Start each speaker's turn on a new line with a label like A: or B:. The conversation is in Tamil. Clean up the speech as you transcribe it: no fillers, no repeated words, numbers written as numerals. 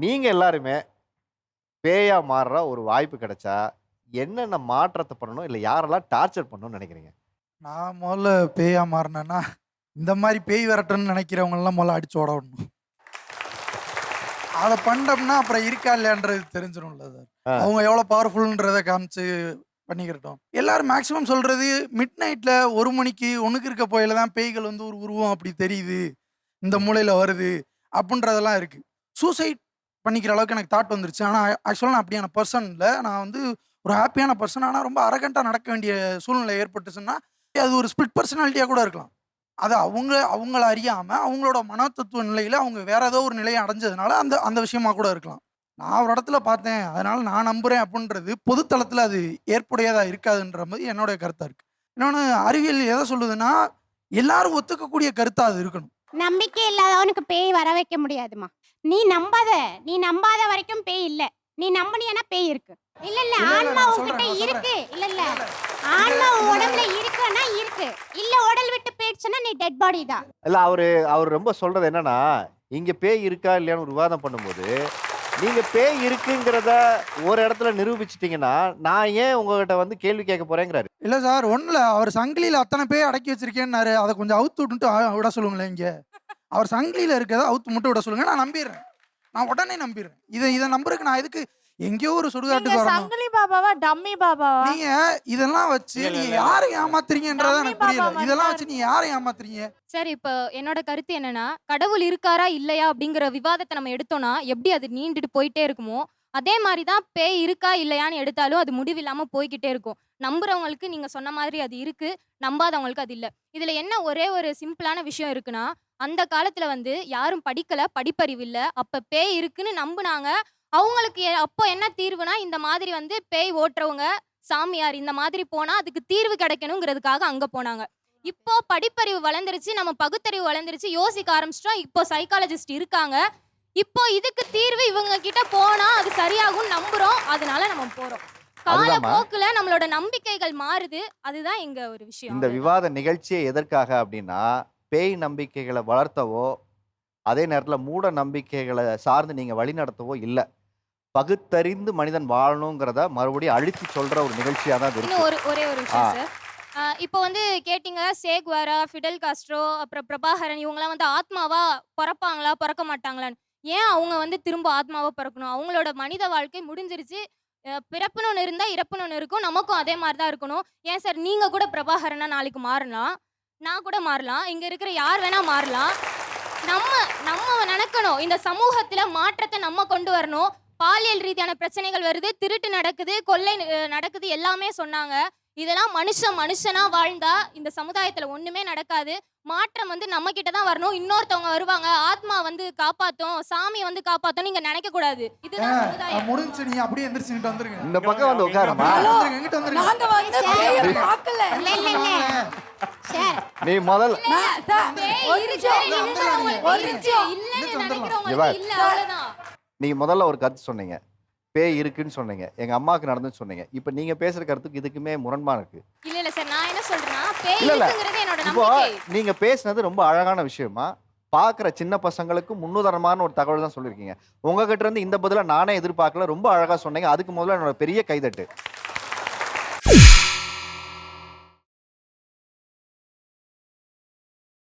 A: நீங்க எல்லாருமே பேயா மாறுற ஒரு வாய்ப்பு கிடைச்சா, என்னென்ன மாற்றத்த பண்ணணும்? இல்ல யாரெல்லாம் டார்ச்சர் பண்ணணும்னு நெனைக்கிறீங்க?
B: நான் முதல்ல பேயா மாறுனேன்னா, இந்த மாரி பேய் விரட்டணும்னு நெனைக்கிறவங்கலாம் முதல்ல அடிச்சு ஓட விடணும். அத பண்ணிட்டோம்னா அப்புறம் இருக்கா இல்லையான்றது தெரிஞ்சிரும்ல சார்.
A: ஆ.
B: அவங்க எவ்வளோ பவர்ஃபுல்ன்றத காமிச்சு பண்ணிக்கிறட்டும். எல்லாரும் மேக்ஸிமம் சொல்றது மிட் நைட்ல 1 மணிக்கு ஒண்ணுக்கு இருக்க போயில தான் பேய்கள் வந்து ஒரு உருவம் அப்படி தெரியுது. இந்த
A: ம்.
B: மூலையில வருது. அப்படின்றதெல்லாம் இருக்கு. சூசைட் பண்ணிக்கிற அளவுக்கு எனக்கு தாட் வந்துருச்சு. ஆனா ஆக்சுவலா நான் அப்படியான பெர்சன் இல்ல. நான் வந்து ஒரு ஹேப்பியான பெர்சன். ஆனா ரொம்ப அரகன்ட்டா நடக்க வேண்டிய சூழ்நிலை ஏற்பட்டுச்சுன்னா, அது ஒரு ஸ்பிளிட் பெர்சனாலிட்டியா கூட இருக்கலாம். அது அவங்கள அறியாம, அவங்களோட மனோதத்துவ நிலையில அவங்க வேற ஏதோ ஒரு நிலைய அடைஞ்சதுனால, அந்த அந்த விஷயமா கூட இருக்கலாம். நான் ஒரு இடத்துல பார்த்தேன். அதனால நான் நம்புறேன் அப்புட்ன்றது பொது தளத்துல அது ஏற்புடையதா இருக்காதுன்ற மாரி என்னுடைய கருத்தா இருக்கு. இன்னொன்னு அறிவியல் எத சொல்லுதுன்னா, எல்லாரும் ஒத்துக்கக்கூடிய கருத்தா அது இருக்கணும்.
C: நம்பிக்கை இல்லாதவனுக்கு பேய் வர வைக்க முடியாதும்மா. நீ நம்பாத. நீ நம்பாத வரைக்கும் பேய் இல்ல. நீ நம்புனியனா பேய் இருக்கு. இல்ல,
B: இல்ல,
C: ஆன்மா
B: நான்
C: உன்கிட்ட
B: சொல்றேன்.
C: இருக்கு. இல்ல.
B: இல்ல, இல்ல.
C: ஆன்மா
B: இல்ல,
C: உடம்புல இருக்குன்னா இருக்கு. இல்ல உடல் விட்டு போயிடுச்சுன்னா நீ டெட் பாடி தான்.
A: இல்ல அவரு ரொம்ப சொல்றது என்னன்னா, இங்க பேய் இருக்கா இல்லையான்னு ஒரு விவாதம் பண்ணும்போது, நீங்க பேய் இருக்குங்கிறத ஒரு இடத்துல நிரூபிச்சுட்டீங்கன்னா, நான் ஏன் உங்ககிட்ட வந்து கேள்வி கேட்க போறேங்கிறாரு.
B: இல்ல சார். ஒண்ணும் இல்ல. அவர் சங்கிலியில அத்தன பேய அடக்கி வச்சிருக்கேன்னாரு. அத கொஞ்சம் அவுத்து விட்டுட்டு விட சொல்லுங்களேன் இங்க. அவர் சங்கிலியில இருக்கிறத அவுத்து மட்டும் விட சொல்லுங்க. நான் நம்பிர்றேன். நான் உடனே நம்பிர்றேன். இத நம்புறதுக்கு நான் எதுக்கு எங்கேயோ ஒரு
D: நீங்க
B: சுடுகாட்டுக்கு வரணும்?
D: சங்கிலி பாபாவா? டம்மி பாபாவா?
B: நீங்க இதெல்லாம் வச்சு
E: இல்ல, இல்ல,
B: நீங்க
E: இல்ல.
B: யார ஏமாத்துறீங்கன்றத
D: டம்மி
B: எனக்கு
D: பாபா
B: புரியல.
D: மாரி
B: இதெல்லாம்
D: தான்
B: வச்சு நீங்க யார ஏமாத்துறீங்க?
F: சரி, இப்போ என்னோட கருத்து என்னன்னா, கடவுள் இருக்காரா இல்லையா அப்படிங்கிற விவாதத்த நம்ம எடுத்தோம்னா, எப்படி அது நீண்டுட்டு போயிட்டே இருக்குமோ, அதே மாரி தான் பேய் இருக்கா இல்லையான்னு எடுத்தாலும் அது முடிவில்லாம போய்க்கிட்டே இருக்கும். நம்புறவங்களுக்கு நீங்க சொன்ன மாதிரி அது இருக்கு. நம்பாதவங்களுக்கு அது இல்ல. இதுல என்ன ஒரே ஒரு சிம்பிளான விஷயம் இருக்குன்னா, அந்த காலத்துல வந்து யாரும் படிக்கல, படிப்பறிவு இல்ல. அப்ப பேய் இருக்குன்னு நம்புனாங்க. அவங்களுக்கு அப்போ என்ன தீர்வுனா, இந்த மாதிரி வந்து பேய் ஓட்டுறவங்க, சாமியார் இந்த மாதிரி போனா அதுக்கு தீர்வு கிடைக்கணுங்கிறதுக்காக அங்க போனாங்க. இப்போ படிப்பறிவு வளர்ந்துருச்சு, நம்ம பகுத்தறிவு வளர்ந்துருச்சு, யோசிக்க ஆரம்பிச்சிட்டோம். இப்போ சைக்காலஜிஸ்ட் இருக்காங்க. இப்போ இதுக்கு தீர்வு இவங்க கிட்ட போனா அது சரியாகும்னு நம்புறோம். அதனால நம்ம போறோம்.
A: அதுதாம்மா.
F: காலப்போக்குல நம்மளோட நம்பிக்கைகள் மாறுது. அதுதான் இங்க ஒரு விஷயம்.
A: இந்த விவாத நிகழ்ச்சியே எதற்காக அப்படின்னா, பேய் நம்பிக்கைகள வளர்த்தவோ, அதே நேரத்துல மூட நம்பிக்கைகள சார்ந்து நீங்க வழிநடத்தவோ இல்ல. பகுத்தறிந்து மனிதன் வாழணுங்கிறத மறுபடியும் அழுத்தி சொல்ற ஒரு நிகழ்ச்சியா தான் இது
F: இன்னும்
A: இருக்கு.
F: ஒரே ஒரு
A: ஆ.
F: விஷயம் சார். இப்போ வந்து கேட்டீங்க, சேக்வாரா, ஃபிடெல் காஸ்ட்ரோ, அப்புறம் பிரபாகரன் இவங்கலாம் வந்து ஆத்மாவா பொறப்பாங்களா? பொறக்க மாட்டாங்களான்னு. ஏன் அவங்க வந்து திரும்ப ஆத்மாவா பொறக்கணும்? அவங்களோட மனித வாழ்க்கை முடிஞ்சிருச்சு. பிறப்புன்னு ஒண்ணு இருந்தா, இறப்புன்னு ஒண்ணு இருக்கும். நமக்கும் அதே மாரி தான் இருக்கணும். ஏன் சார் நீங்க கூட பிரபாகரனா நாளைக்கு மாறலாம். நான் கூட மாறலாம். இங்க இருக்கிற யார் வேணா மாறலாம். நம்ம நம்ம நெனைக்கணும். இந்த சமூகத்துல மாற்றத்த நம்ம கொண்டு வரணும். பாலியல் ரீதியான பிரச்சனைகள் வருது, திருட்டு நடக்குது, கொள்ளை நடக்குது எல்லாமே சொன்னாங்க. இதெல்லாம் மனுஷனா வாழ்ந்தா இந்த சமுதாயத்துல ஒண்ணுமே நடக்காது. மாற்றம் வந்து நம்ம கிட்ட தான் வரணும். இன்னொருத்தவங்க வருவாங்க, ஆத்மா வந்து காப்பாத்தும், சாமி வந்து காப்பாத்தும் நீங்க நினைக்க கூடாது. இதுதான் சமுதாயம்.
B: முடிஞ்சு நீங்க அப்படியே எந்திரிச்சு இங்கிட்டு வந்துருங்க.
A: இந்த பக்கம் வந்து உட்காருமா.
B: வந்துருங்க, இங்கிட்டு வந்துருங்க.
D: நாங்க வந்து பேய பார்க்கல.
C: இல்ல. சார்,
A: நீ முதல்
F: பேய்
D: ஒரு
F: இருக்கு,
D: நிமிஷம்.
F: இருக்கிறவங்களுக்கு
D: ஒரு
F: இருக்கு,
D: நிமிஷம்.
F: இல்லைன்னு
A: இங்க
F: நினைக்கிறவங்களுக்கு
A: பாரு.
F: இல்ல, அவ்வளவுதான்.
A: நீங்க முதல்ல ஒரு கருத்து சொன்னீங்க. பேய் இருக்குன்னு சொன்னீங்க. எங்க அம்மாவுக்கு நடந்துன்னு சொன்னீங்க. இப்ப நீங்க பேசுற கருத்துக்கு இதுக்குமே முரண்பா இருக்கு.
F: இல்ல சார், நான் என்ன சொல்றேன்னா, பேய்
A: இல்ல.
F: இருக்குங்கிறது என்னோட
A: இப்போ
F: நம்பிக்கை.
A: நீங்க பேசுனது ரொம்ப அழகான விஷயமா, பார்க்குற சின்ன பசங்களுக்கு முன்னுதாரணமான ஒரு தகவல் தான் சொல்லியிருக்கீங்க. உங்ககிட்ட இருந்து இந்த பதில நானே எதிர்பார்க்கல. ரொம்ப அழகா சொன்னீங்க. அதுக்கு முதல்ல என்னோட பெரிய கைதட்டு.